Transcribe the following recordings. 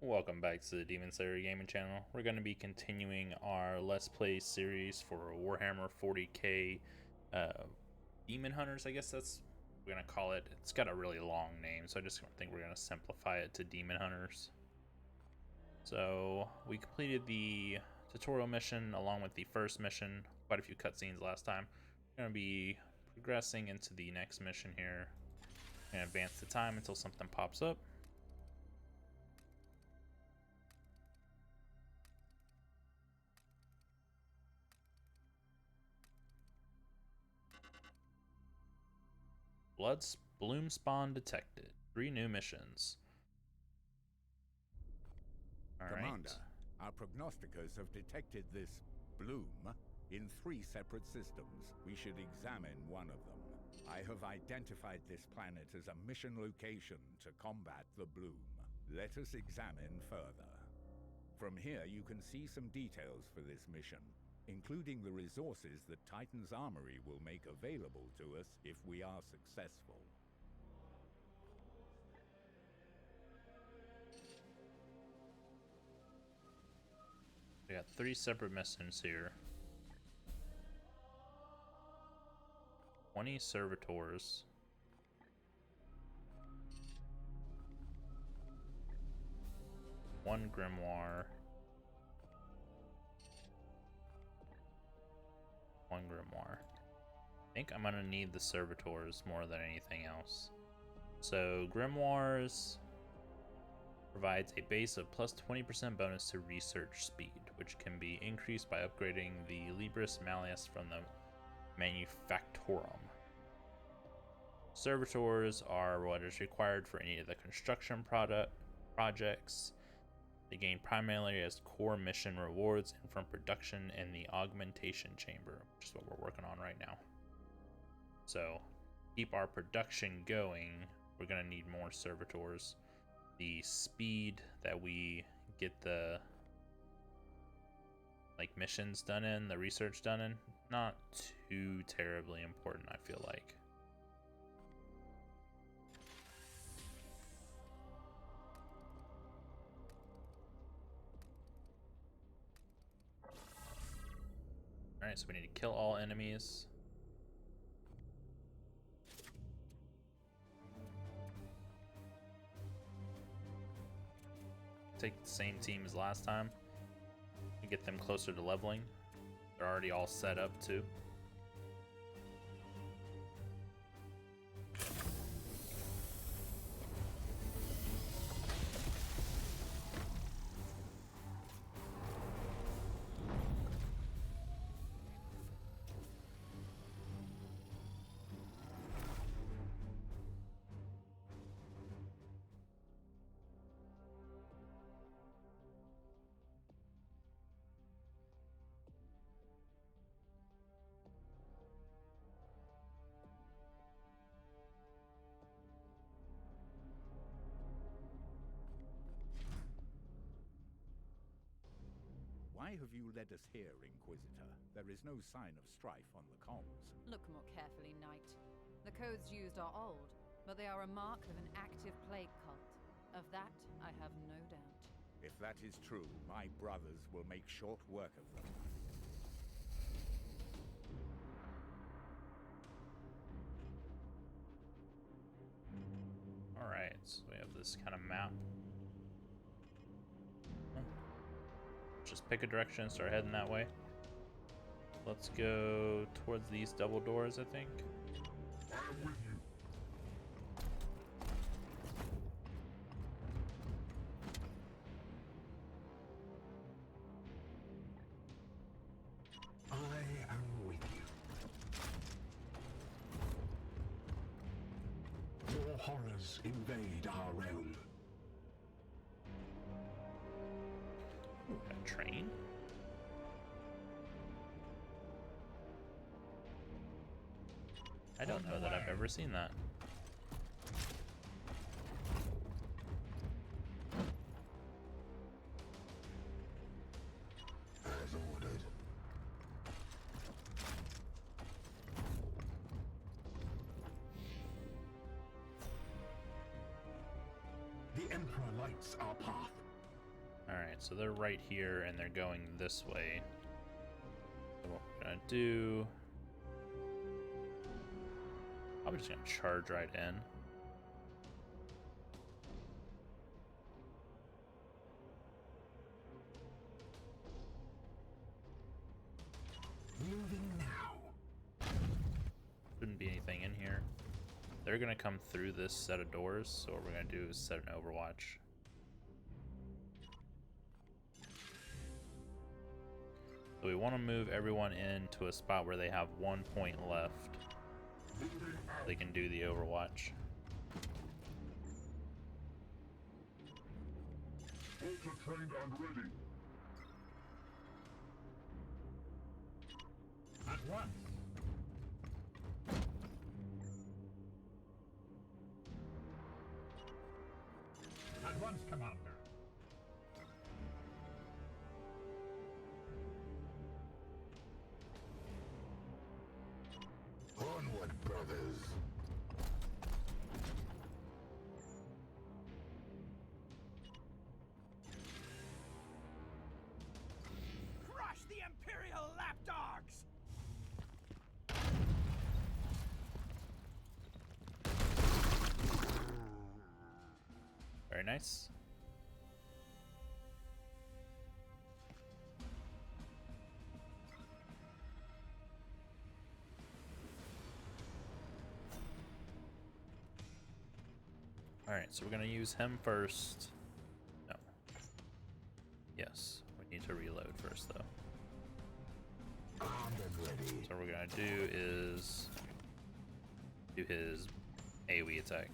Welcome back to the Demon Slayer Gaming channel. We're going to be continuing our Let's Play series for Warhammer 40k Daemonhunters, I guess that's what we're going to call it. It's got a really long name, so I just think we're going to simplify it to Daemonhunters. So we completed the tutorial mission along with the first mission, quite a few cutscenes last time. We're going to be progressing into the next mission here and advance the time until something pops up. Bloom spawn detected. 3 new missions. Commander, our prognosticators have detected this bloom in 3 separate systems. We should examine one of them. I have identified this planet as a mission location to combat the bloom. Let us examine further. From here you can see some details for this mission, including the resources that Titan's Armory will make available to us if we are successful. We got 3 separate missions here. 20 servitors. 1 grimoire. 1 grimoire. I think I'm gonna need the servitors more than anything else. So grimoires provides a base of plus 20% bonus to research speed, which can be increased by upgrading the Libris Malleus from the Manufactorum. Servitors are what is required for any of the construction projects. They gain primarily as core mission rewards and from production in the augmentation chamber, which is what we're working on right now. So, keep our production going, we're going to need more servitors. The speed that we get the missions done in, the research done in, not too terribly important, I feel like. Alright, so we need to kill all enemies. Take the same team as last time and get them closer to leveling. They're already all set up too. Why have you led us here, Inquisitor? There is no sign of strife on the comms. Look more carefully, Knight. The codes used are old, but they are a mark of an active plague cult. Of that, I have no doubt. If that is true, my brothers will make short work of them. Alright, so we have this kind of map. Just pick a direction and start heading that way. Let's go towards these double doors, I think. I'm with you. I am with you. More horrors invade our realm. A train? I don't know that I've ever seen that. As ordered. The Emperor lights our path. Alright, so they're right here and they're going this way. So what we're gonna do... I'm just gonna charge right in. Moving now. Shouldn't be anything in here. They're gonna come through this set of doors, so what we're gonna do is set an overwatch. So we want to move everyone into a spot where they have 1 point left. They can do the overwatch. Ultra trained and ready. At once. At once, Commander. Onward, brothers. Crush the Imperial lapdogs! Very nice. Alright, so we're gonna use him first. No. Yes, we need to reload first though. Armed and ready. So what we're gonna do is do his AoE attack.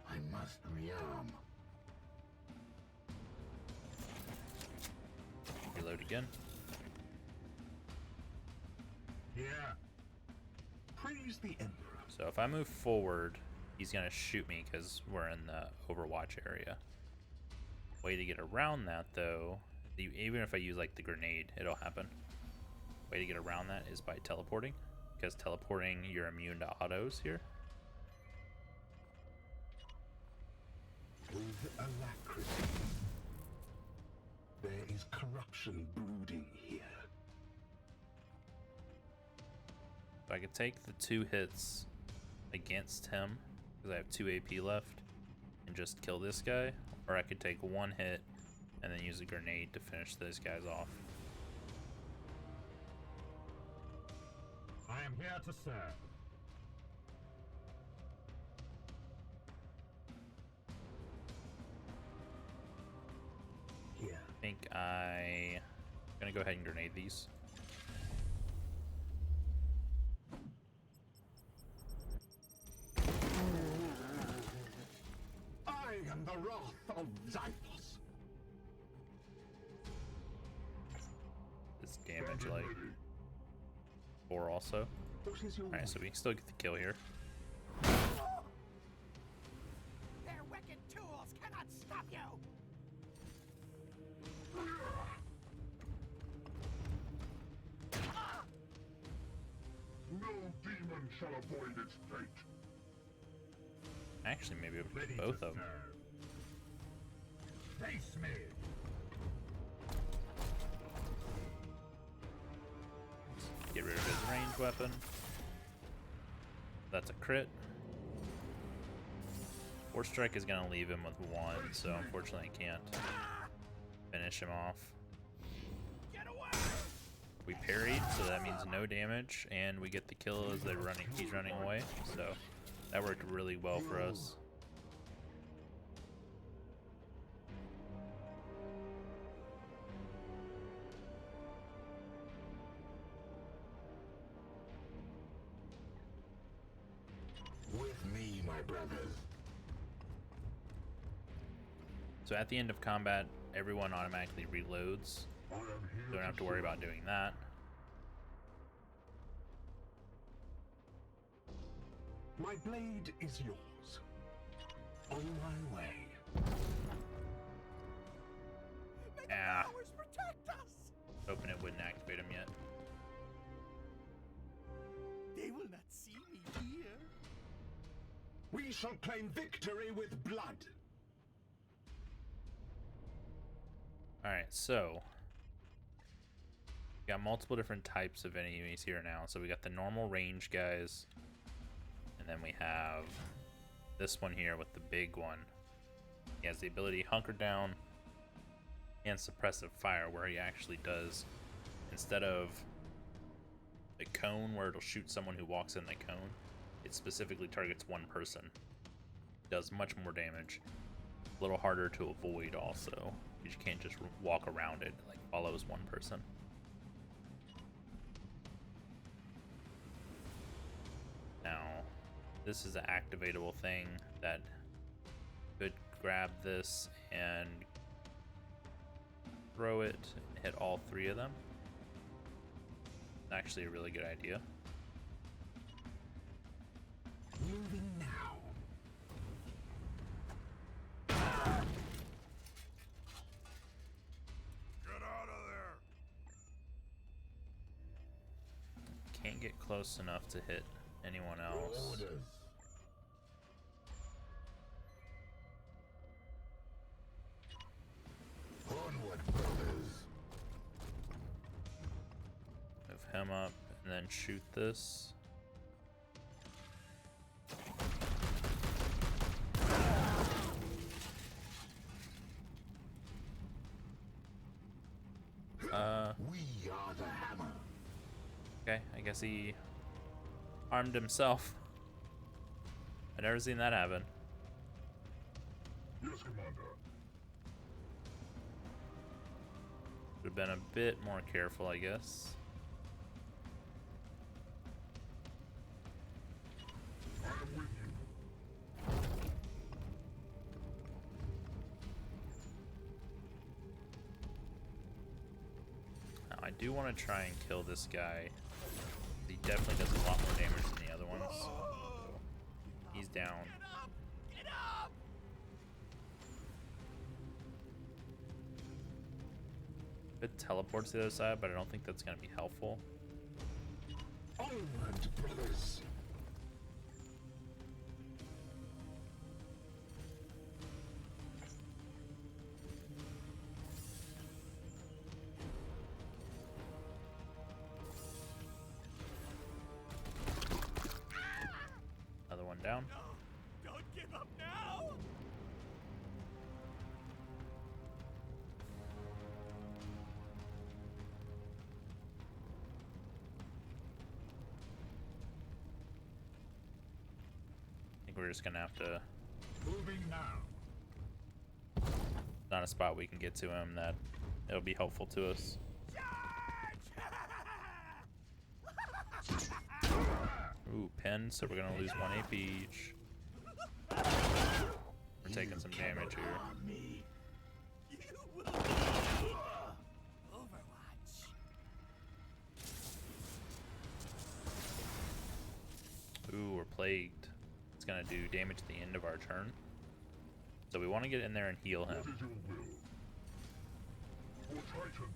I must rearm. Reload again. Here. Praise the Emperor. So if I move forward, he's gonna shoot me because we're in the Overwatch area. Way to get around that though, even if I use like the grenade, it'll happen. Way to get around that is by teleporting, because teleporting, you're immune to autos here. With alacrity. There is corruption brooding here. So I could take the 2 hits against him, because I have 2 AP left, and just kill this guy, or I could take 1 hit and then use a grenade to finish those guys off. I am here to serve. Here. I think I'm gonna go ahead and grenade these. I am the wrath of Xyphos. This damage like 4 also. What is your Alright, so we can still get the kill here. Their wicked tools cannot stop you! No demon shall avoid its fate. Actually, maybe we Ready can do both to of them. serve. Face me. Get rid of his ranged weapon. That's a crit. Force Strike is gonna leave him with 1, so unfortunately I can't finish him off. Get away! We parried, so that means no damage, and we get the kill as he's running away. So that worked really well for us. With me, my brothers. So at the end of combat, everyone automatically reloads. I am here. Don't have to worry about doing that. My blade is yours. On my way. May the Ah. powers protect us! Hoping it wouldn't activate him yet. They will not see me here. We shall claim victory with blood. Alright, so we got multiple different types of enemies here now. So we got the normal range guys, and then we have this one here with the big one. He has the ability hunker down and suppressive fire, where he actually does, instead of the cone where it'll shoot someone who walks in the cone, it specifically targets one person. Does much more damage. A little harder to avoid also, because you can't just walk around it. It like follows one person. Now, this is an activatable thing that could grab this and throw it and hit all three of them. Actually a really good idea. Moving now. Get out of there! Can't get close enough to hit anyone else. Orders. Onward, brothers. Move him up and then shoot this. We are the hammer. Okay, I guess he armed himself. I've never seen that happen. Yes, Commander. Would have been a bit more careful, I guess. I am with you. Now, I do want to try and kill this guy. He definitely does a lot more damage than the other ones. He's down. Get up! Get up! Could teleport to the other side, but I don't think that's going to be helpful. Onward, brothers. Another one down. No! Don't give up now! I think we're just going to have to... Moving now. Not a spot we can get to him that it'll be helpful to us. Ooh, pen, so we're gonna lose 1 AP each. We're taking some damage here. Me. You will Overwatch. Ooh, we're plagued. It's gonna do damage at the end of our turn. So we want to get in there and heal What him. is your will? For Triton.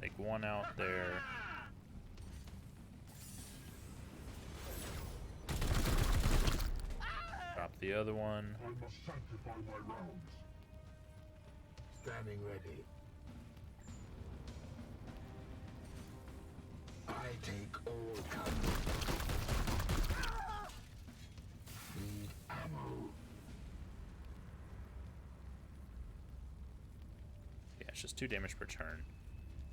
Take one out there. Drop the other one. I must sanctify my rounds. Standing ready. I take all comers. Need ammo. Yeah, it's just 2 damage per turn.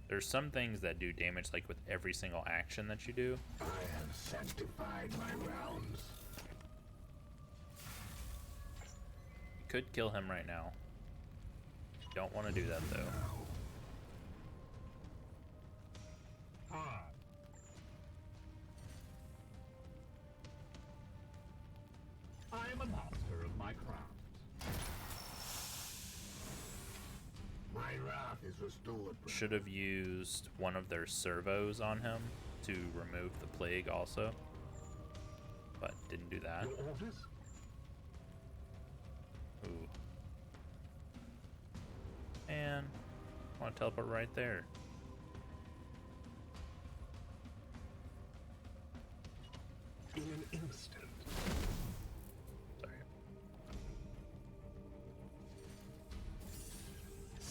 There's some things that do damage like with every single action that you do. I have sanctified my rounds. You could kill him right now. Don't want to do that though. Hi. I am a master of my craft. My wrath is restored. Should have used one of their servos on him to remove the plague also, but didn't do that. Your orders? Ooh. And I want to teleport right there. In an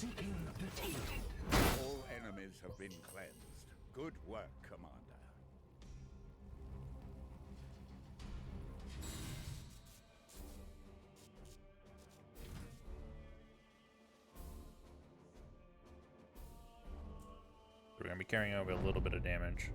Seeking the tainted. All enemies have been cleansed. Good work, Commander. We're going to be carrying over a little bit of damage.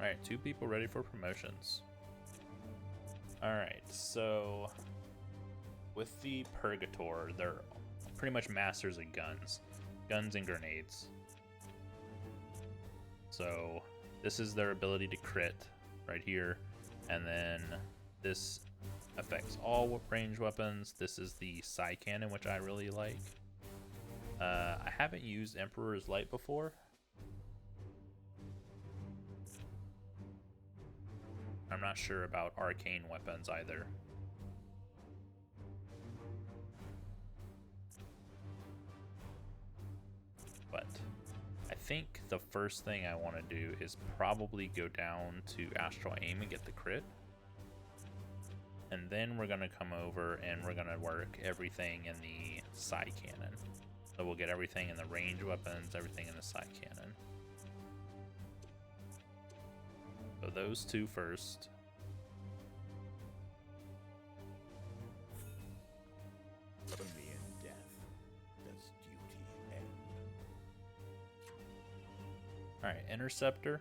Alright, 2 people ready for promotions. Alright, so with the Purgator, they're pretty much masters of guns and grenades. So this is their ability to crit right here, and then this affects all range weapons. This is the Psy Cannon, which I really like. I haven't used Emperor's Light before. I'm not sure about arcane weapons either. But I think the first thing I want to do is probably go down to Astral Aim and get the crit. And then we're going to come over and we're going to work everything in the Psy Cannon. So we'll get everything in the range weapons, everything in the Psy Cannon. So those 2 first. Only in death does duty end. Alright, Interceptor.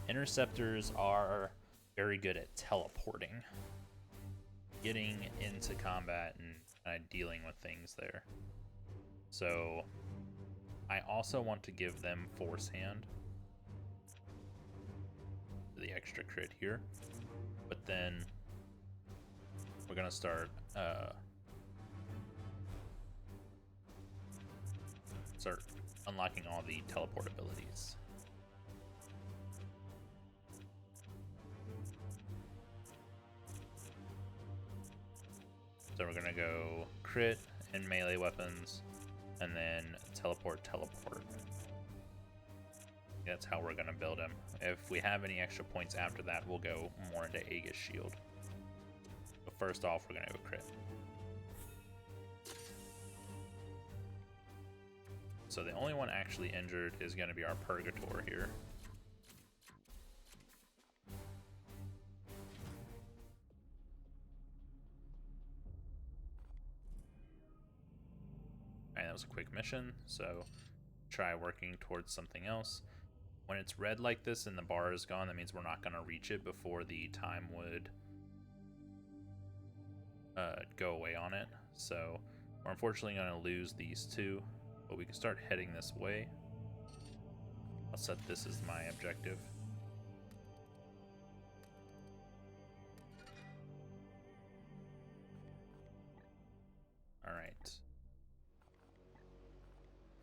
Interceptors are very good at teleporting, getting into combat and dealing with things there. So I also want to give them Force Hand, the extra crit here, but then we're gonna start unlocking all the teleport abilities. So we're gonna go crit and melee weapons, and then teleport. That's how we're gonna build him. If we have any extra points after that, we'll go more into Aegis Shield. But first off, we're gonna go crit. So the only one actually injured is gonna be our Purgator here. Alright, that was a quick mission, so try working towards something else. When it's red like this and the bar is gone, that means we're not going to reach it before the time would go away on it. So we're unfortunately going to lose these 2, but we can start heading this way. I'll set this as my objective. Alright.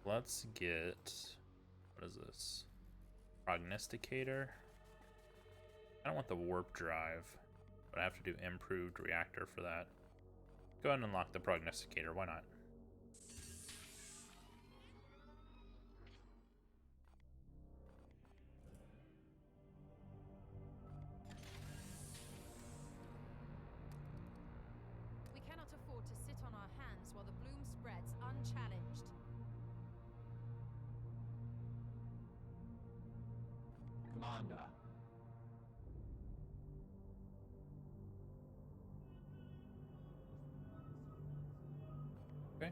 Let's get, what is this? Prognosticator. I don't want the warp drive, but I have to do improved reactor for that. Go ahead and unlock the prognosticator, why not? We cannot afford to sit on our hands while the bloom spreads unchallenged. Commander. Okay.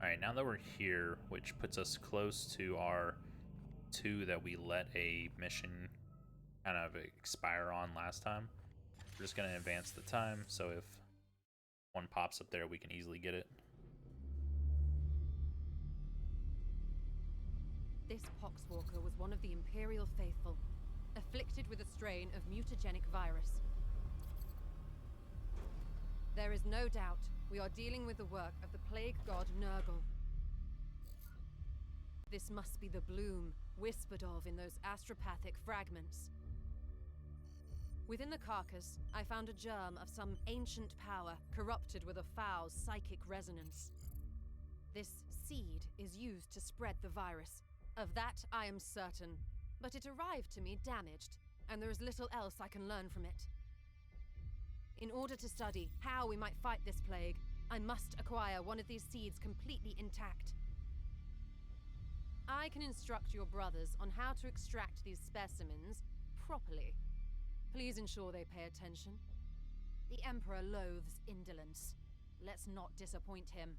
Alright, now that we're here, which puts us close to our 2 that we let a mission kind of expire on last time, we're just going to advance the time, so if one pops up there, we can easily get it. This Poxwalker was one of the Imperial faithful, afflicted with a strain of mutagenic virus. There is no doubt we are dealing with the work of the plague god Nurgle. This must be the bloom whispered of in those astropathic fragments. Within the carcass, I found a germ of some ancient power corrupted with a foul psychic resonance. This seed is used to spread the virus. Of that I am certain, but it arrived to me damaged, and there is little else I can learn from it. In order to study how we might fight this plague, I must acquire one of these seeds completely intact. I can instruct your brothers on how to extract these specimens properly. Please ensure they pay attention. The Emperor loathes indolence. Let's not disappoint him.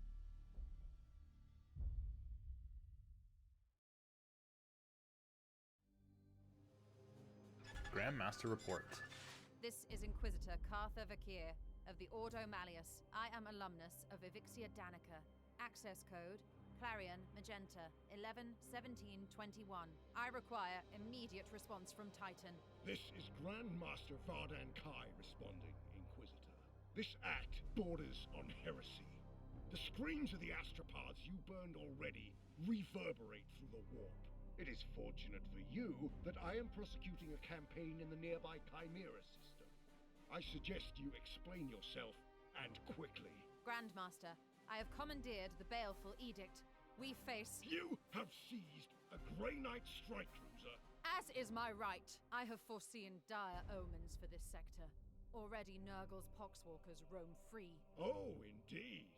Grandmaster report. This is Inquisitor Cartha Vakir of the Ordo Malleus. I am alumnus of Evixia Danica. Access code Clarion Magenta 111721. I require immediate response from Titan. This is Grandmaster Vardan Kai responding, Inquisitor. This act borders on heresy. The screams of the astropods you burned already reverberate through the warp. It is fortunate for you that I am prosecuting a campaign in the nearby Chimera system. I suggest you explain yourself, and quickly. Grandmaster, I have commandeered the baleful edict. We face... You have seized a Grey Knight strike cruiser. As is my right. I have foreseen dire omens for this sector. Already Nurgle's poxwalkers roam free. Oh, indeed.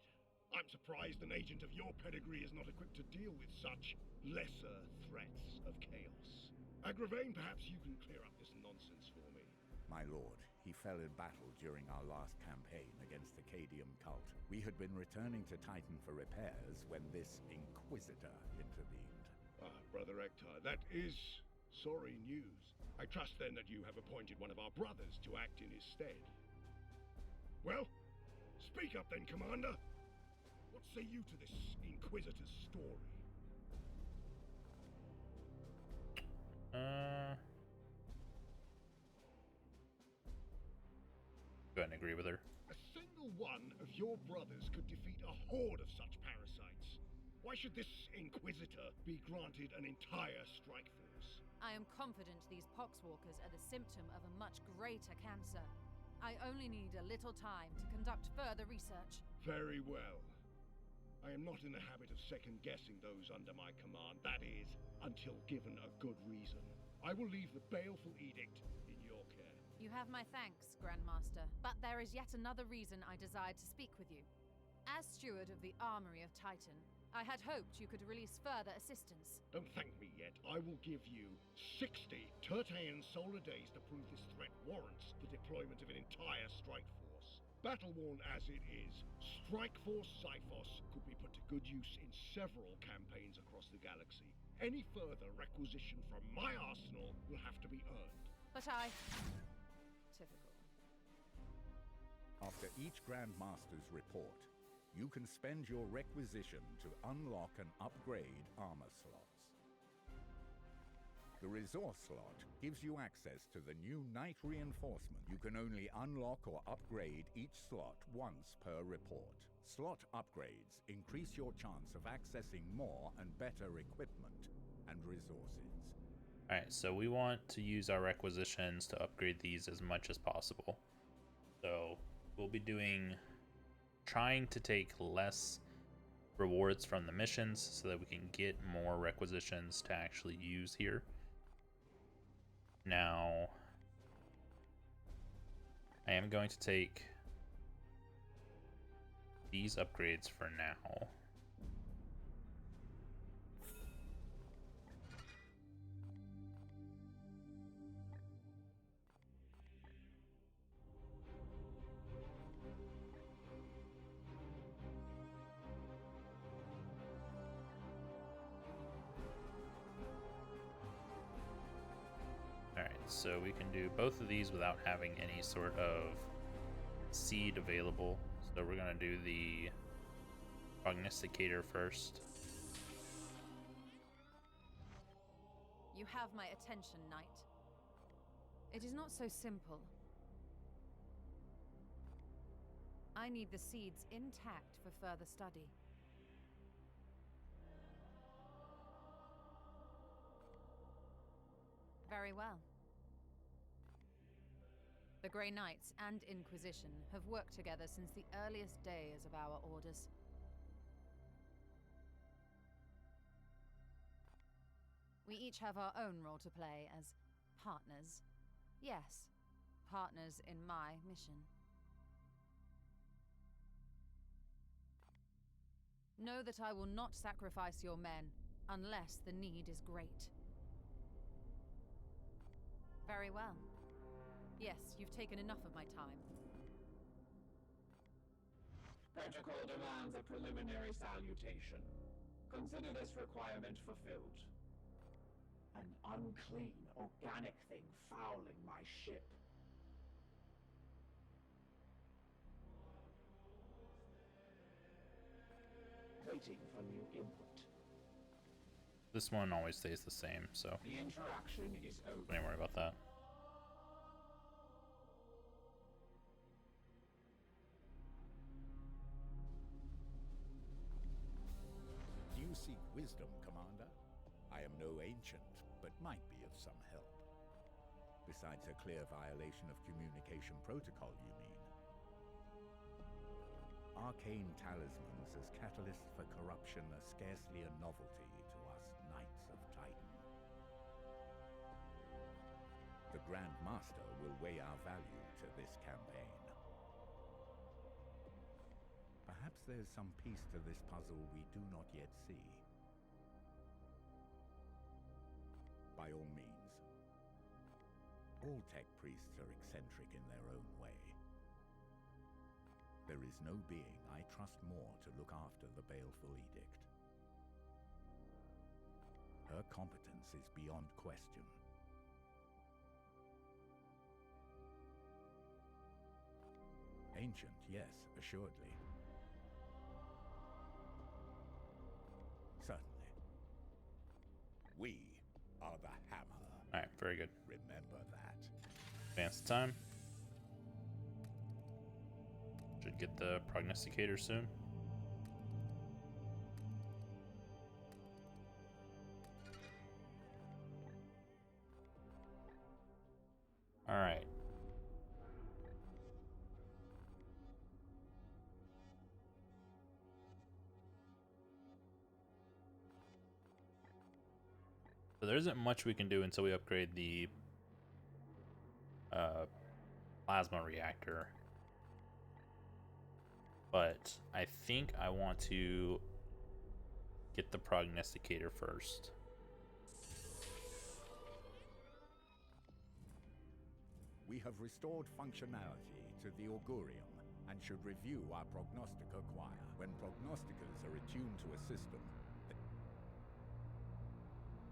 I'm surprised an agent of your pedigree is not equipped to deal with such lesser threats of chaos. Agravain, perhaps you can clear up this nonsense for me. My lord, he fell in battle during our last campaign against the Cadium cult. We had been returning to Titan for repairs when this Inquisitor intervened. Ah, Brother Ektar, that is sorry news. I trust then that you have appointed one of our brothers to act in his stead. Well, speak up then, Commander. What say you to this Inquisitor's story? Go ahead and agree with her. A single one of your brothers could defeat a horde of such parasites. Why should this Inquisitor be granted an entire strike force? I am confident these poxwalkers are the symptom of a much greater cancer. I only need a little time to conduct further research. Very well. I am not in the habit of second-guessing those under my command, that is, until given a good reason. I will leave the baleful edict in your care. You have my thanks, Grandmaster, but there is yet another reason I desired to speak with you. As steward of the Armory of Titan, I had hoped you could release further assistance. Don't thank me yet. I will give you 60 Tertean solar days to prove this threat warrants the deployment of an entire strike force. Battle-worn as it is, Strike Force Cyphos could be put to good use in several campaigns across the galaxy. Any further requisition from my arsenal will have to be earned. But I... Typical. After each Grandmaster's report, you can spend your requisition to unlock and upgrade armor slots. The resource slot gives you access to the new Knight reinforcement. You can only unlock or upgrade each slot once per report. Slot upgrades increase your chance of accessing more and better equipment and resources. Alright, so we want to use our requisitions to upgrade these as much as possible. So we'll be trying to take less rewards from the missions so that we can get more requisitions to actually use here. Now, I am going to take these upgrades for now. So we can do both of these without having any sort of seed available. So we're going to do the prognosticator first. You have my attention, Knight. It is not so simple. I need the seeds intact for further study. Very well. The Grey Knights and Inquisition have worked together since the earliest days of our orders. We each have our own role to play as partners. Yes, partners in my mission. Know that I will not sacrifice your men unless the need is great. Very well. Yes, you've taken enough of my time. Protocol demands a preliminary salutation. Consider this requirement fulfilled. An unclean, organic thing fouling my ship. Waiting for new input. This one always stays the same, so The interaction is over. don't worry about that. Do you seek wisdom, Commander? I am no ancient, but might be of some help. Besides a clear violation of communication protocol, you mean? Arcane talismans as catalysts for corruption are scarcely a novelty to us Knights of Titan. The Grand Master will weigh our value to this campaign. Perhaps there's some piece to this puzzle we do not yet see. By all means. All tech priests are eccentric in their own way. There is no being I trust more to look after the baleful edict. Her competence is beyond question. Ancient, yes, assuredly. Certainly. We are the hammer. Alright, very good. Remember that. Advance the time. Should get the prognosticator soon. Alright. So there isn't much we can do until we upgrade the plasma reactor. But I think I want to get the prognosticator first. We have restored functionality to the Augurium and should review our prognostica choir. When prognosticas are attuned to a system,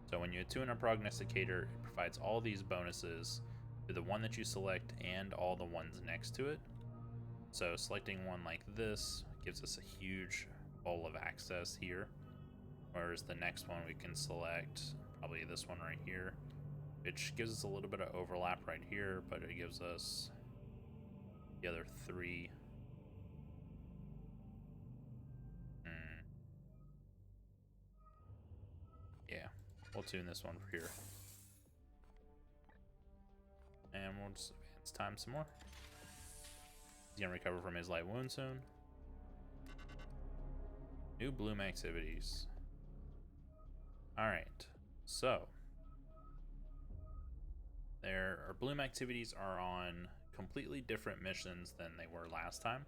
So when you attune a prognosticator, it provides all these bonuses to the one that you select and all the ones next to it. So selecting one like this gives us a huge bowl of access here, whereas the next one we can select probably this one right here, which gives us a little bit of overlap right here, but it gives us the other three. Yeah, we'll tune this one for here. And we'll just advance time some more. He's gonna recover from his light wound soon. New bloom activities. Alright, so our bloom activities are on completely different missions than they were last time.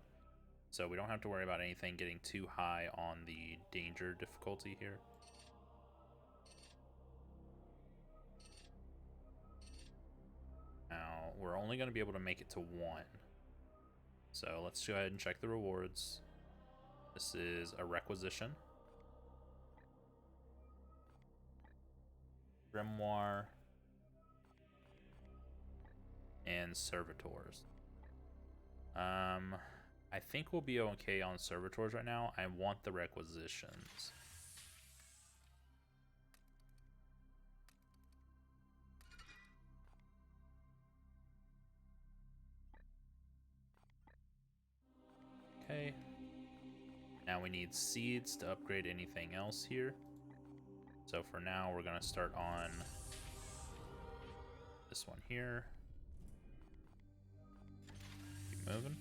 So we don't have to worry about anything getting too high on the danger difficulty here. Now, we're only going to be able to make it to 1. So let's go ahead and check the rewards. This is a requisition. Grimoire. And servitors. I think we'll be okay on servitors right now. I want the requisitions. Okay. Now we need seeds to upgrade anything else here. So for now, we're going to start on This one here. Keep moving.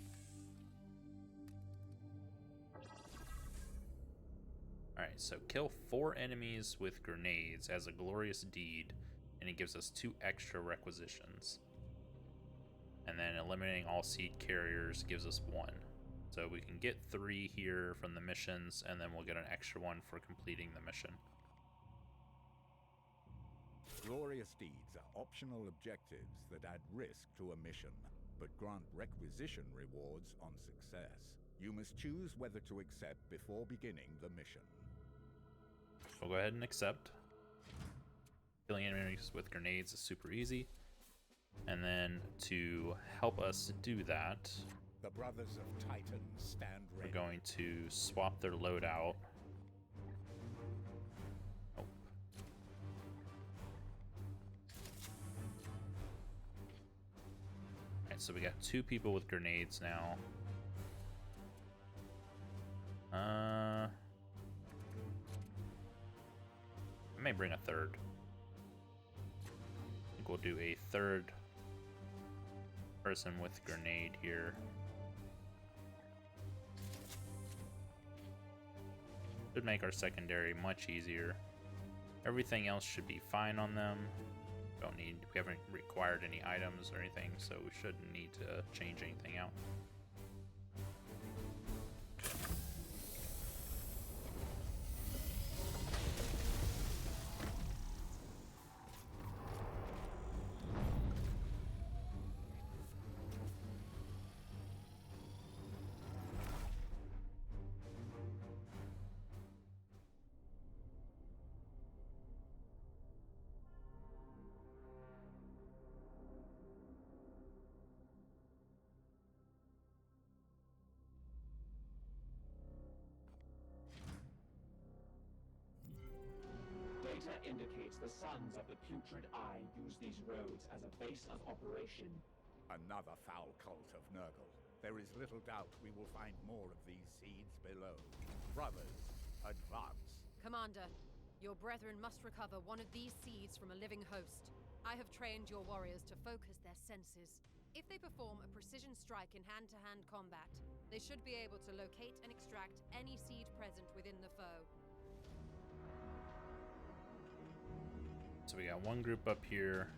Alright, so kill 4 enemies with grenades as a glorious deed, and it gives us 2 extra requisitions. And then eliminating all seed carriers gives us 1. So we can get 3 here from the missions, and then we'll get an extra 1 for completing the mission. Glorious deeds are optional objectives that add risk to a mission, but grant requisition rewards on success. You must choose whether to accept before beginning the mission. We'll go ahead and accept. Killing enemies with grenades is super easy. And then to help us do that, the Brothers of Titan stand ready. We're going to swap their loadout. Oh. Alright, so we got 2 people with grenades now. I may bring a third. I think we'll do a third person with grenade here. Should make our secondary much easier. Everything else should be fine on them. We haven't required any items or anything, so we shouldn't need to change anything out. Data indicates the Sons of the Putrid Eye use these roads as a base of operation. Another foul cult of Nurgle. There is little doubt we will find more of these seeds below. Brothers, advance. Commander, your brethren must recover one of these seeds from a living host. I have trained your warriors to focus their senses. If they perform a precision strike in hand-to-hand combat, they should be able to locate and extract any seed present within the foe. So we got 1 group up here.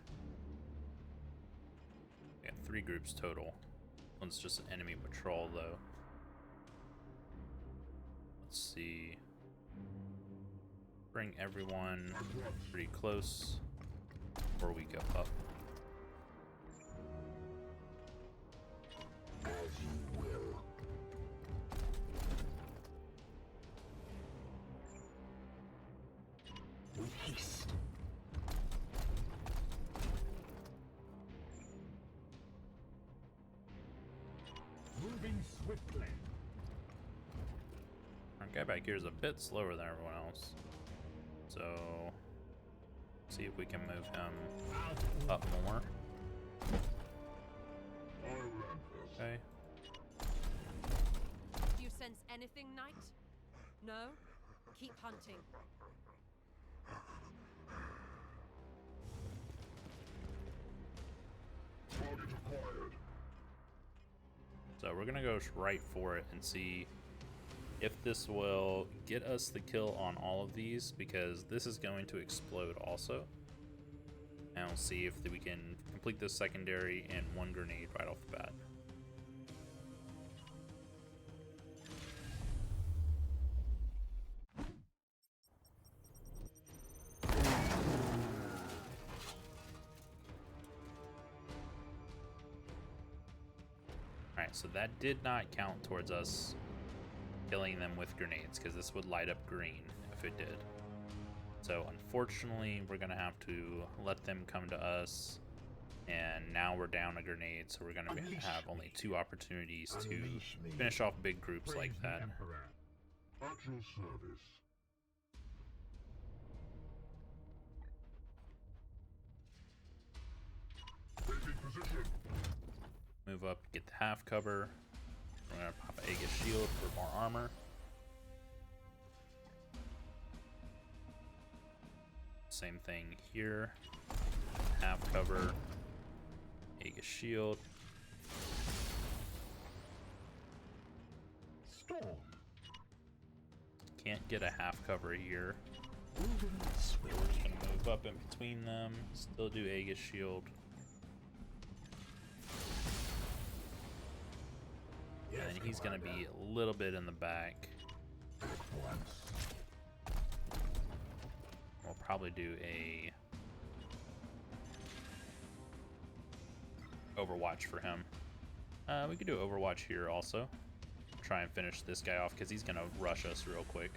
We got 3 groups total. One's just an enemy patrol though. Let's see. Bring everyone pretty close before we go up. As you will. With haste. Moving swiftly. Our guy back here is a bit slower than everyone else. So, see if we can move him up more. Okay. Do you sense anything, Knight? No? Keep hunting. Target acquired. So we're gonna go right for it and see if this will get us the kill on all of these, because this is going to explode also. And we'll see if we can complete this secondary in 1 grenade right off the bat. Alright, so that did not count towards us killing them with grenades, because this would light up green if it did. So unfortunately, we're going to have to let them come to us, and now we're down a grenade, so we're going to have only 2 opportunities to finish off big groups like that. At your service. Taking position. Move up, get the half cover. We're going to pop an Aegis shield for more armor. Same thing here. Half cover. Aegis shield. Storm. Can't get a half cover here. Moving So we're just gonna move up in between them. Still do Aegis shield. And then he's gonna be a little bit in the back. We'll probably do a Overwatch for him. We could do Overwatch here also. Try and finish this guy off because he's gonna rush us real quick.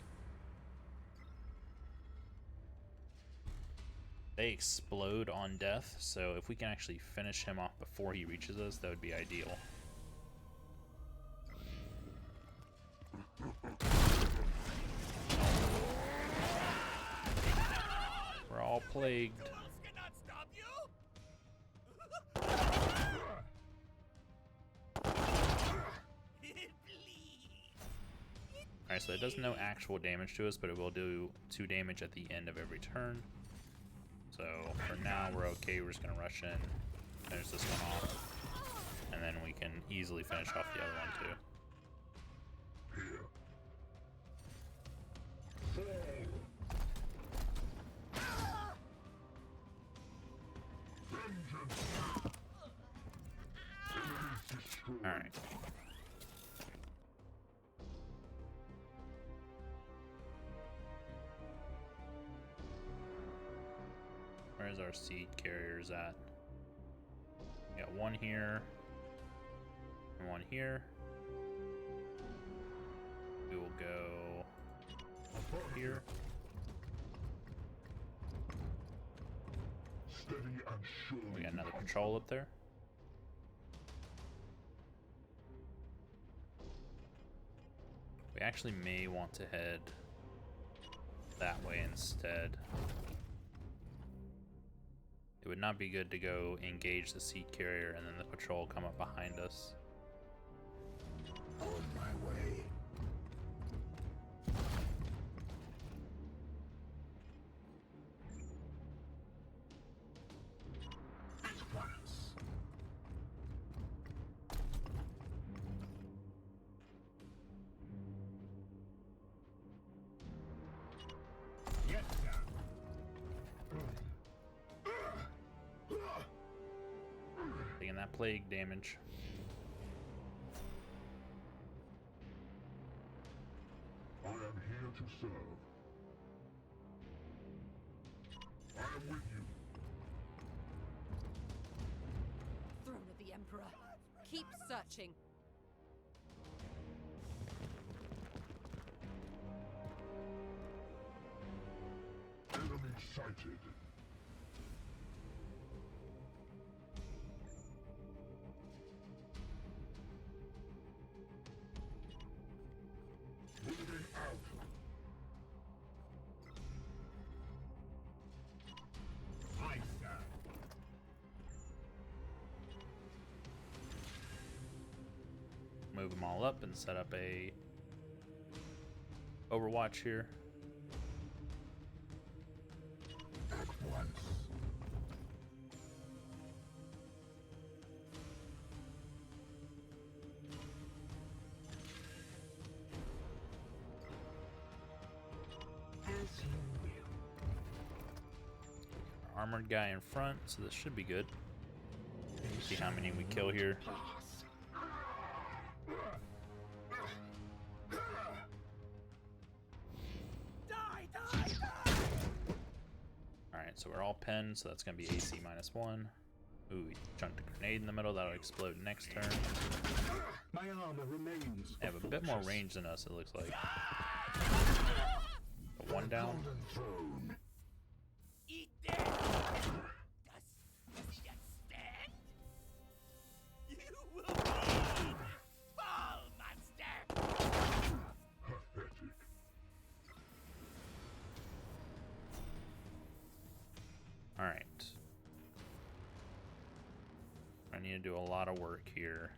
They explode on death, so if we can actually finish him off before he reaches us, that would be ideal. We're all plagued. Cannot stop you. Alright, so it does no actual damage to us, but it will do 2 damage at the end of every turn. So for now, we're okay. We're just going to rush in, finish this one off, and then we can easily finish off the other one too. Alright. Where's our seed carriers at? We got one here and one here. We will go here. Steady and sure. We got another patrol up there. We actually may want to head that way instead. It would not be good to go engage the seed carrier and then the patrol come up behind us. On my way. Advance. Yes, sir. Taking that plague damage. I am here to serve. I am with you. Throne of the Emperor. Keep searching. Enemy sighted. Moving out. Aye, sir. Move them all up and set up a Overwatch here. At once. As you will. Armored guy in front, so this should be good. See how many we kill here. Alright, so we're all pinned, so that's going to be AC -1. Ooh, we chunked a grenade in the middle, that'll explode next turn. My armor remains. They have a bit more range than us, it looks like. But one down. Golden throne. Eat them. Does he stand? You will bleed. Fall, monster. Pathetic. Alright. I need to do a lot of work here.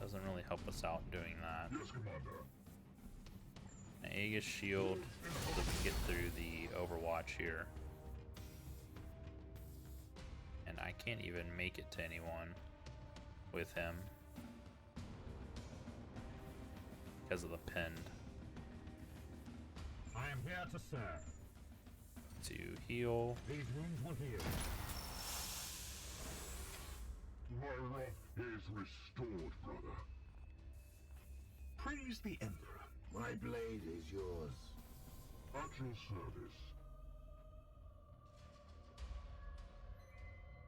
Doesn't really help us out doing that. Yes, Commander. An Aegis shield so we can get through the Overwatch here. can't even make it to anyone with him because of the pinned. I am here to serve. To heal. These wounds will heal. My wrath is restored, brother. Praise the Emperor. My blade is yours. At your service.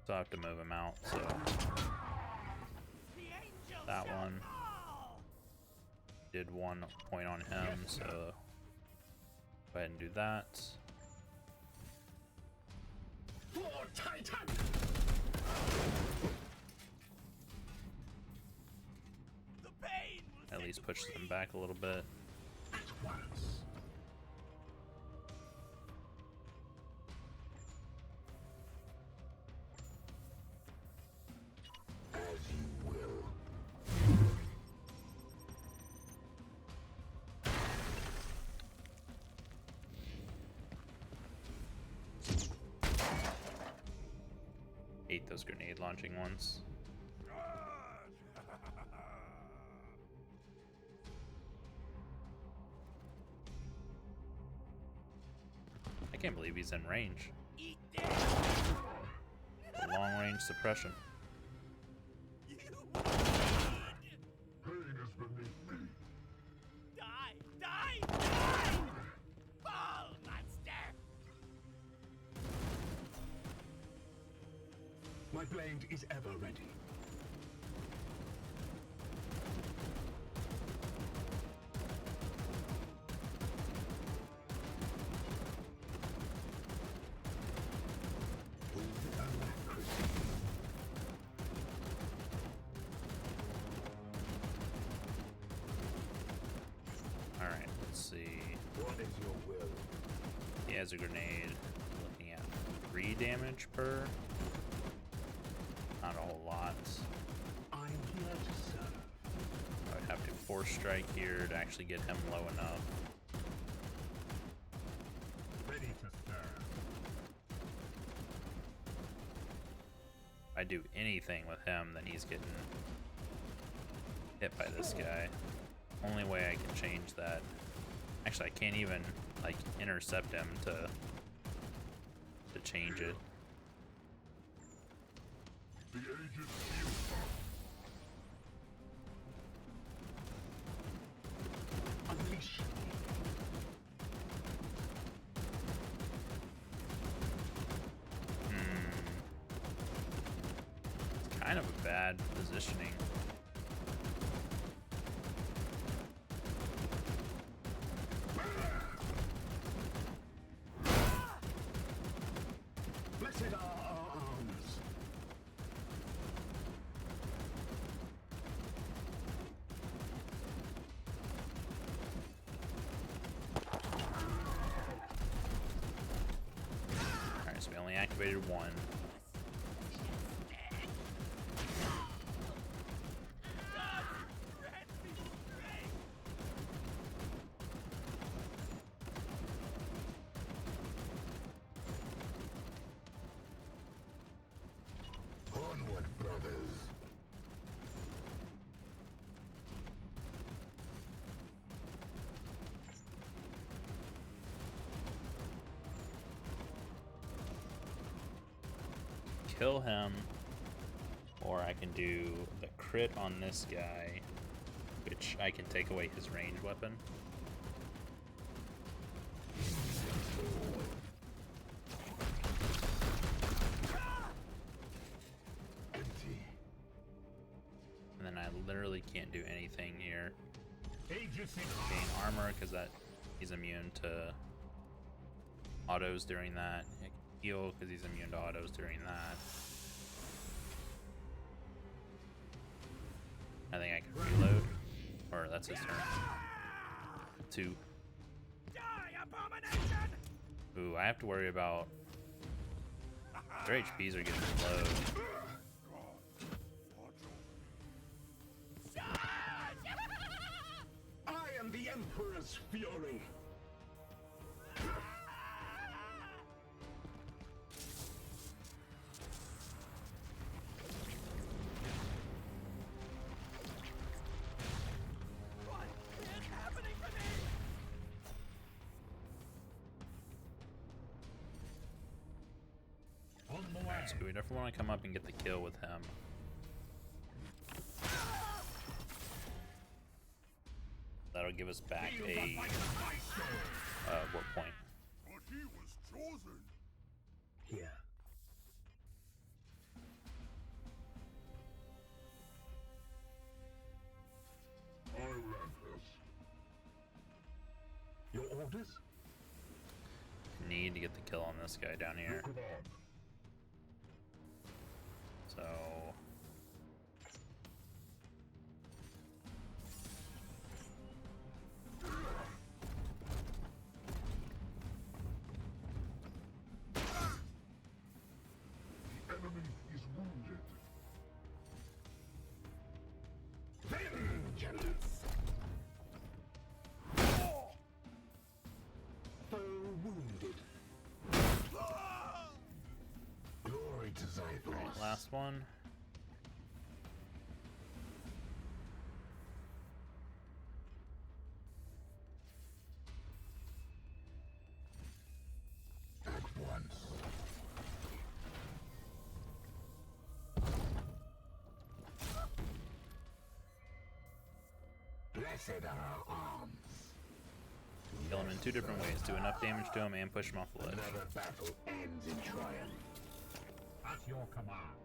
So I have to move him out, so that one did 1 point on him, so go ahead and do that. For Titan! At least push them back a little bit. At once. As you will. Hate those grenade launching ones. I can't believe he's in range. Long range suppression. Pain is beneath me. Die! Die! Die! Fall, monster! My blade is ever ready. Alright, let's see. What is your will? He has a grenade. Looking at 3 damage per. Not a whole lot. I'm here to serve. I would have to force strike here to actually get him low enough. Ready to serve. If I do anything with him, then he's getting hit by this guy. Only way I can change that. Actually, I can't even like intercept him to change it. The aged shield. Unleash. It's kind of a bad positioning. Blessed are our arms. Alright, so we only activated 1. Onward, brothers. Kill him, or I can do the crit on this guy, which I can take away his range weapon. Empty. And then I literally can't do anything here. Aegis in Gain armor because that he's immune to autos during that. I can heal because he's immune to autos during that. I think I can reload, or that's his turn. 2. Die, abomination! Ooh, I have to worry about their HPs are getting low. I am the Emperor's fury. So we definitely want to come up and get the kill with him. That'll give us back a warp point. But he was chosen. Here. Your orders? Need to get the kill on this guy down here. So The enemy is wounded. Vengeance! Foe wounded. Glory to Zythos. last one. At once. Blessed are our arms. Kill him in two different ways. Do enough damage to him and push him off the ledge. Another battle ends in triumph. At your command.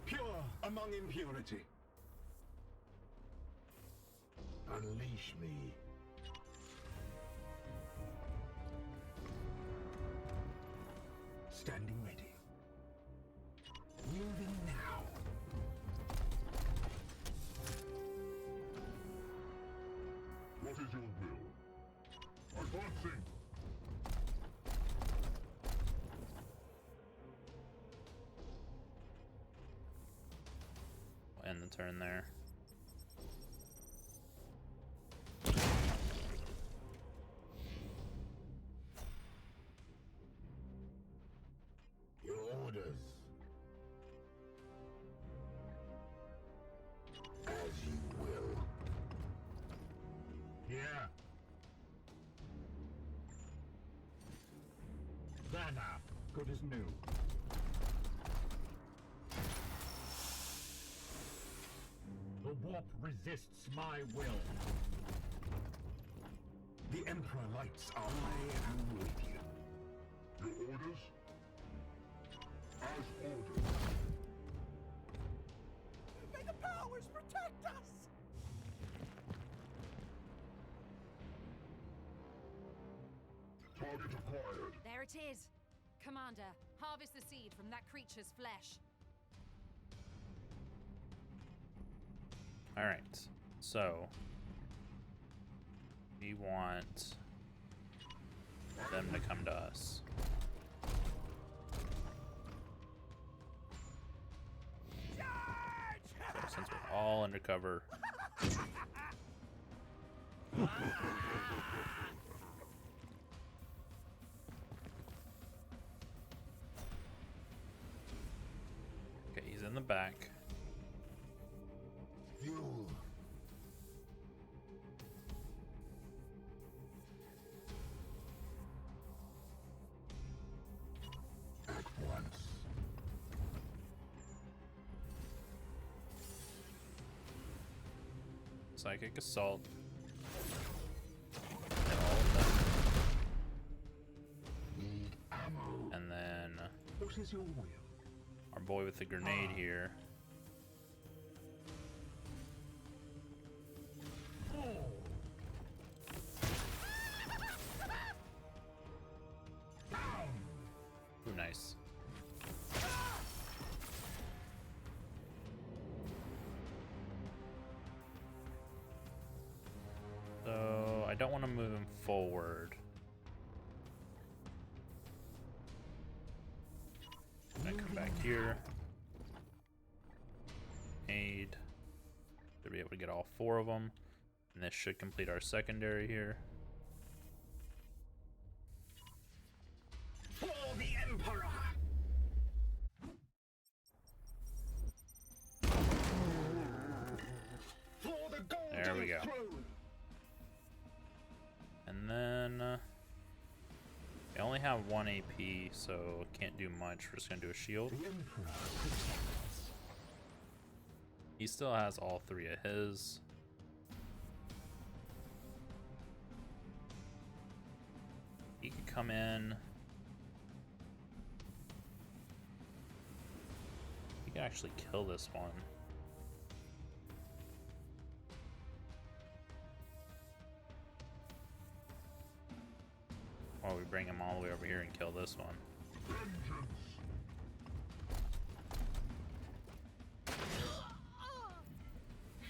Pure among impurity. Unleash me. Standing ready. Moving now. What is your will? Advancing. We'll end the turn there. Your orders. As you will. Here. There now. Good as new. The warp resists my will. The Emperor lights our I am with you. Your orders? As ordered. May the powers protect us! Target acquired. There it is. Commander, harvest the seed from that creature's flesh. Alright, so we want them to come to us. So since we're all undercover, okay, he's in the back. Fuel. At once. Psychic assault. Hit all of them. Need ammo. And then What is your will? our boy with the grenade here. Ooh, nice. So I don't want to move him forward. I'm gonna come back here. Aid. Should be able to get all four of them, and this should complete our secondary here. For the Emperor! There we go. And then I only have 1 AP, so can't do much. We're just gonna do a shield. He still has all 3 of his. He could come in. He could actually kill this one. Or we bring him all the way over here and kill this one.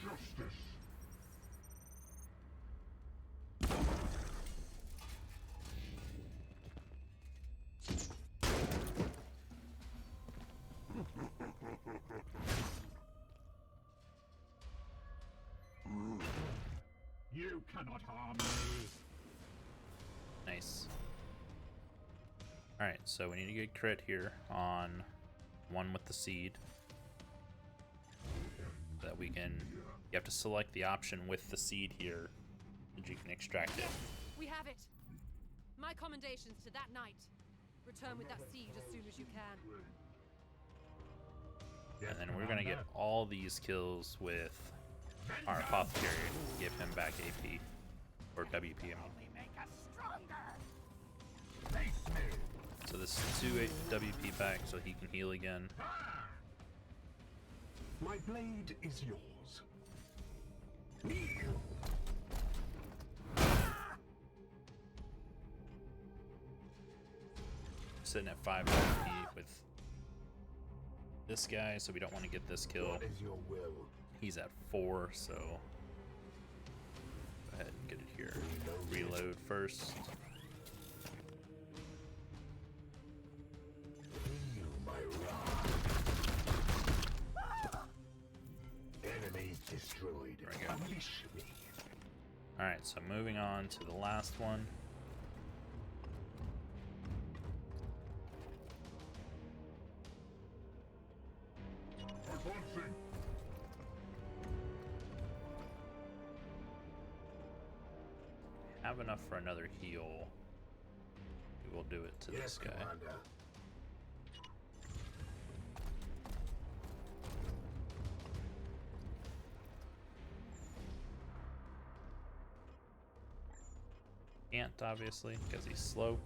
Justice. You cannot harm me. Nice. Alright, so we need to get crit here on one with the seed. That we can... You have to select the option with the seed here, and you can extract it. We have it. My commendations to that knight. Return with that seed as soon as you can. And then we're gonna get all these kills with our apothecary. Give him back AP. Or WP, I mean. Make us stronger. So this is 2 WP back so he can heal again. My blade is yours. Sitting at 5 WP with this guy, so we don't want to get this kill. What is your will? He's at 4, so go ahead and get it here. Reload first. Feel my wrath. Enemies destroyed. There we go. Unleash me. Alright, so moving on to the last one. Advancing. Have enough for another heal. We will do it to this guy. Commander. Can't, obviously, because he's slow.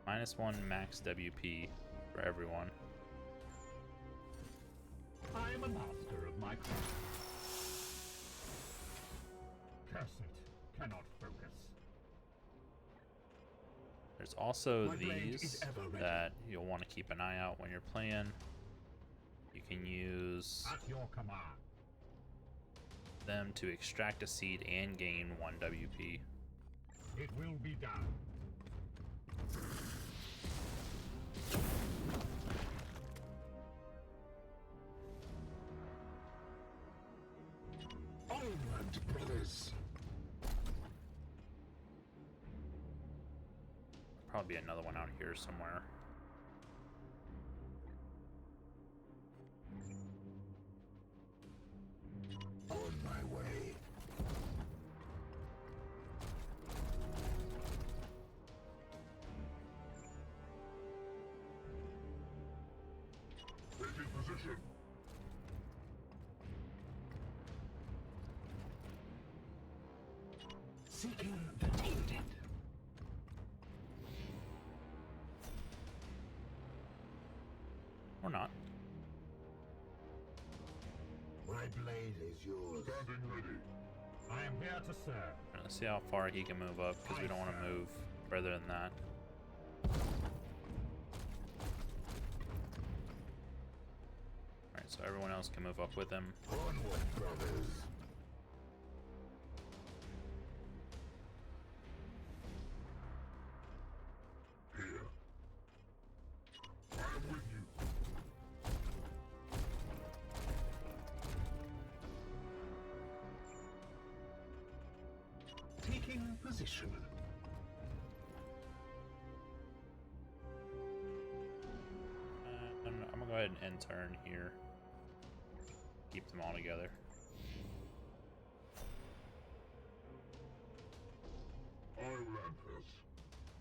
-1 max WP for everyone. I am a master of my craft. Curse it. Cannot focus. There's also My blade is these ever ready. that you'll want to keep an eye out when you're playing. You can use At your command. them to extract a seed and gain 1 WP. It will be done. Armoured, brothers. Probably another one out here somewhere. On my way. Taking position. Seeking the tainted. Or not. My blade is yours. Standing ready. I am here to serve. Let's see how far he can move up, because we don't want to move further than that. Alright, so everyone else can move up with him. Onward, brothers. Here. I am with you. Taking position. ahead and end turn here. Keep them all together.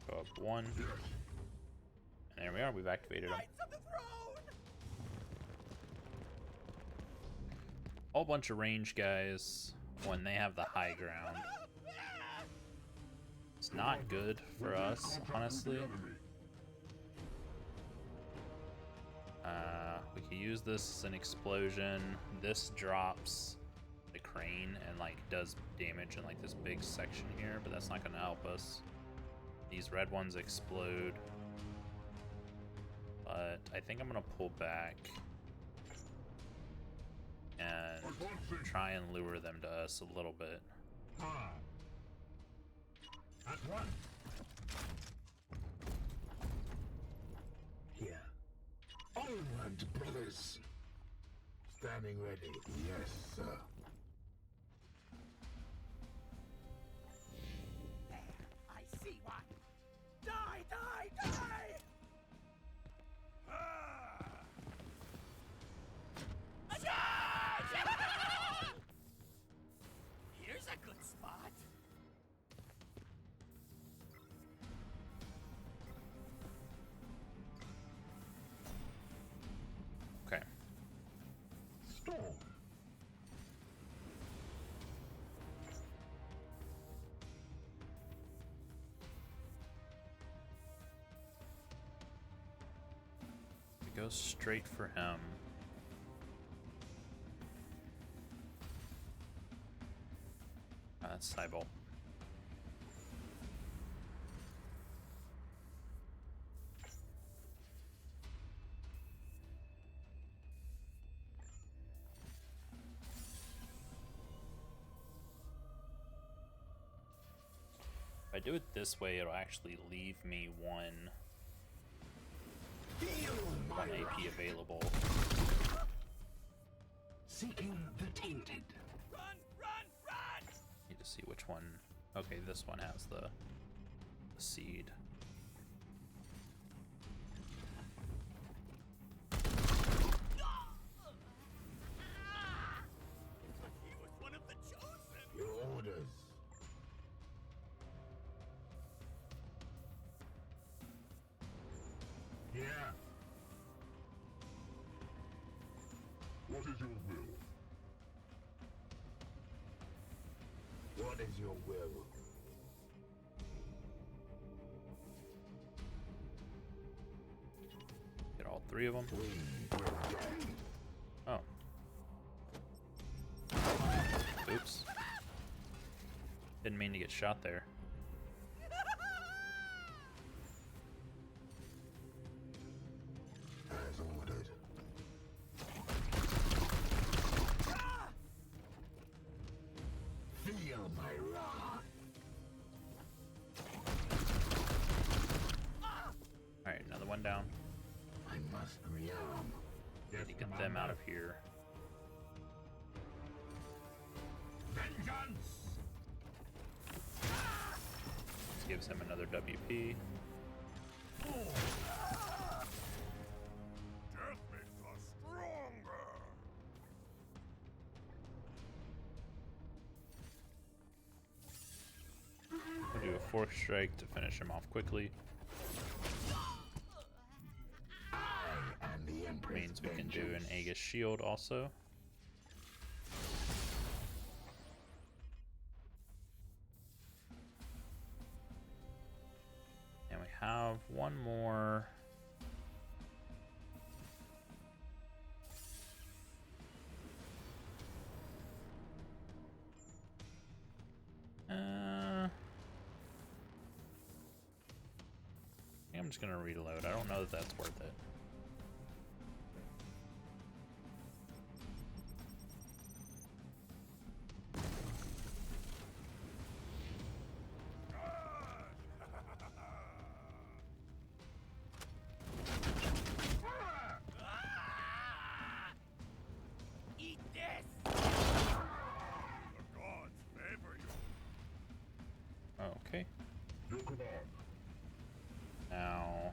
Go up 1. And there we are, we've activated them. Whole bunch of range guys when they have the high ground. It's not good for us, honestly. We could use this as an explosion. This drops the crane and like does damage in like this big section here, but that's not gonna help us. These red ones explode. But I think I'm gonna pull back and try and lure them to us a little bit. At one. Here. Onward, brothers. Standing ready. Yes, sir. There, I see one. Die, die, die! Here's a good spot. Okay. Storm. We go straight for him. That's Cybolt. If I do it this way, it'll actually leave me one AP available. Seeking the tainted. Run, run, run! Need to see which one. Okay, this one has the seed. He was one of the chosen. Your orders. Yeah. What is your will? What is your will? Get all 3 of them. Oh. Oops. Didn't mean to get shot there. As ordered. Feel my wrath. Alright, another one down. I must rearm. Need to get them out of here. Vengeance! This gives him another WP. Death makes us stronger. We'll do a 4th strike to finish him off quickly. And the Empress Means we can do an vengeance. Aegis shield also. And we have one more. I think I'm just gonna reload. I don't know that that's worth it. Eat this! The gods favor you. Okay. Your command. Now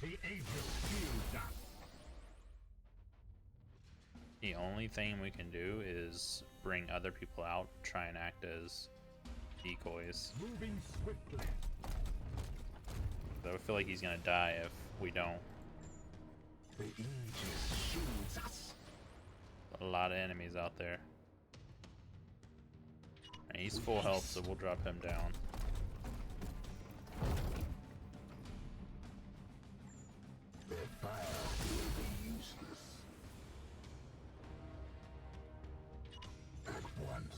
The Aegis shields us. The only thing we can do is bring other people out, try and act as decoys. Moving swiftly. So I feel like he's gonna die if we don't. The Aegis shields us. A lot of enemies out there. And he's full health, so we'll drop him down. Their fire will be useless. At once.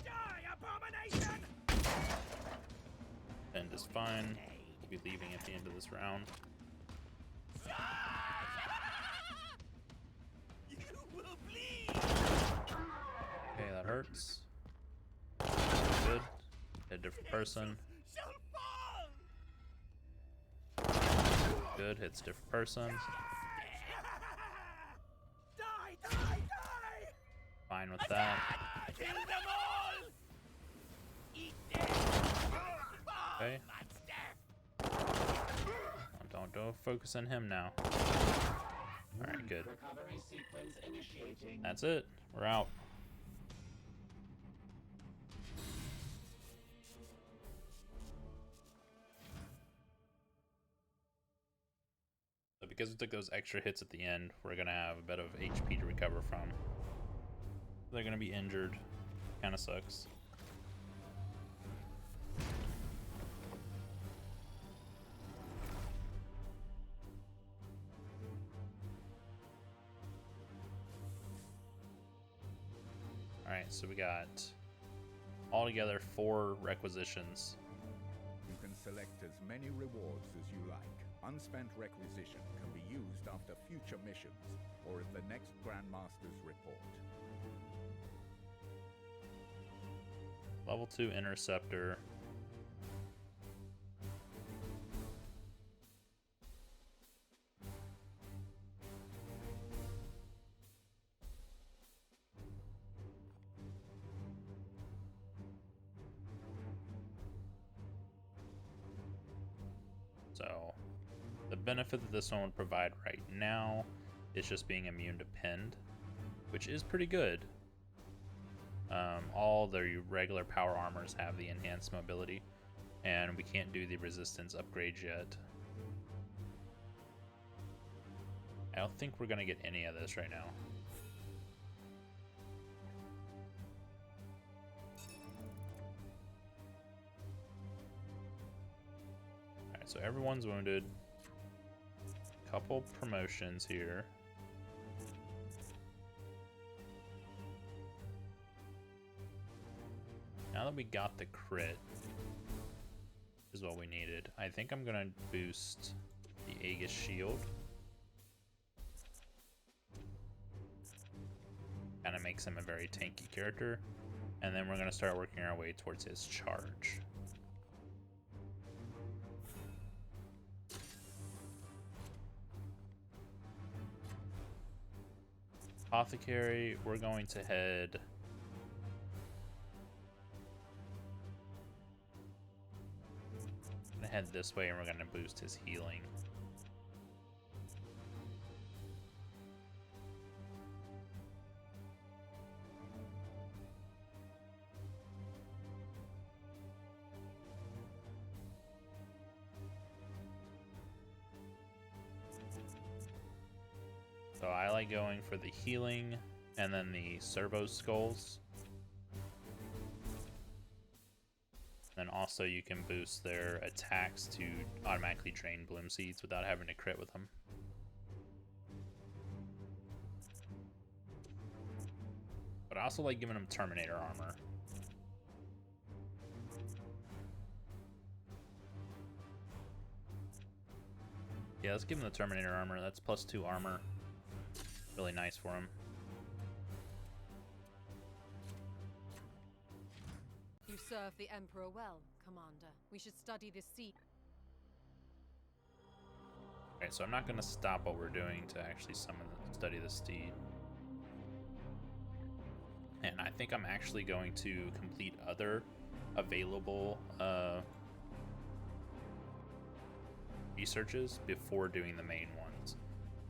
Die, abomination! End is fine. We'll be leaving at the end of this round. You will bleed! Okay, that hurts. Good. Hit a different person. Shall fall! Good, hits different person. Die, die, die! Fine with that. Kill them all! Eat them! Okay. That's death! Don't focus on him now. Alright, good. Recovery sequence initiating. That's it. We're out. So because we took those extra hits at the end, we're gonna have a bit of HP to recover from. They're gonna be injured. Kinda sucks. Alright, so we got altogether 4 requisitions. You can select as many rewards as you like. Unspent requisition can be used after future missions or at the next Grandmaster's report. Level 2 Interceptor. So, the benefit that this one would provide right now is just being immune to pinned, which is pretty good. All the regular power armors have the enhanced mobility, and we can't do the resistance upgrades yet. I don't think we're gonna get any of this right now. Alright, so everyone's wounded. Couple promotions here. Now that we got the crit, is what we needed. I think I'm gonna boost the Aegis shield. Kind of makes him a very tanky character. And then we're gonna start working our way towards his charge. Apothecary, we're going to head this way, and we're going to boost his healing. So I like going for the healing and then the servo skulls. Then also you can boost their attacks to automatically drain bloom seeds without having to crit with them. But I also like giving them Terminator armor. Yeah, let's give him the Terminator armor. That's +2 armor. Really nice for him. You serve the Emperor well, Commander. We should study this seat. Okay, so I'm not going to stop what we're doing to actually study the steed. And I think I'm actually going to complete other available researches before doing the main ones.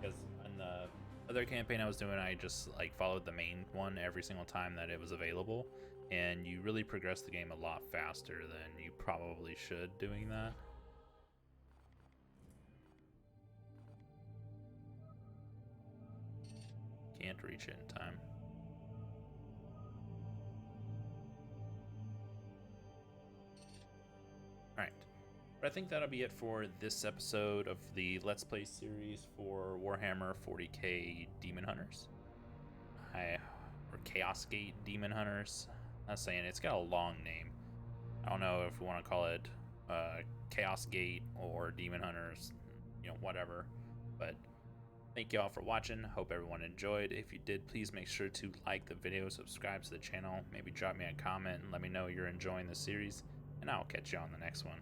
Because in the other campaign I was doing, I just like followed the main one every single time that it was available, and you really progress the game a lot faster than you probably should doing that. Can't reach it in time. Alright, but I think that'll be it for this episode of the Let's Play series for Warhammer 40k Daemonhunters. Or Chaos Gate Daemonhunters. Not saying it's got a long name. I don't know if we want to call it Chaos Gate or Daemonhunters, you know, whatever. But thank you all for watching. Hope everyone enjoyed. If you did, please make sure to like the video, subscribe to the channel, maybe drop me a comment and let me know you're enjoying the series, and I'll catch you on the next one.